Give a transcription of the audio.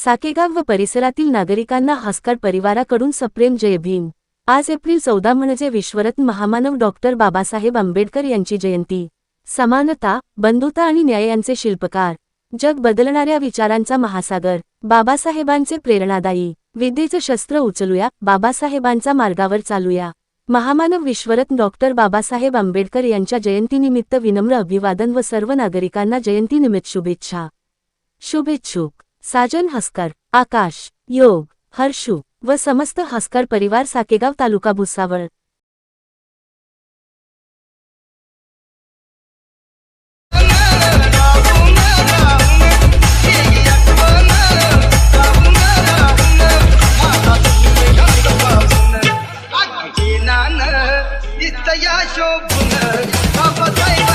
साकेगाव व परिसरातील नागरिकांना हस्कर परिवाराकडून सप्रेम जय भीम। आज एप्रिल 14 म्हणजे विश्वरत्न महामानव डॉक्टर बाबासाहेब आंबेडकर यांची जयंती। समानता, बंधुता आणि न्याय यांचे शिल्पकार, जग बदलणाऱ्या विचारांचा महासागर, बाबासाहेबांचे प्रेरणादायी। विद्येचं शस्त्र उचलूया, बाबासाहेबांचा मार्गावर चालूया। महामानव विश्वरत्न डॉक्टर बाबासाहेब आंबेडकर यांच्या जयंतीनिमित्त विनम्र अभिवादन व सर्व नागरिकांना जयंतीनिमित्त शुभेच्छा। शुभेच्छुक साजन हस्कर, आकाश, योग, हर्षू व समस्त हस्कर परिवार, साकेगाव, तालुका भुसावळ। शोभून बाबासाहेब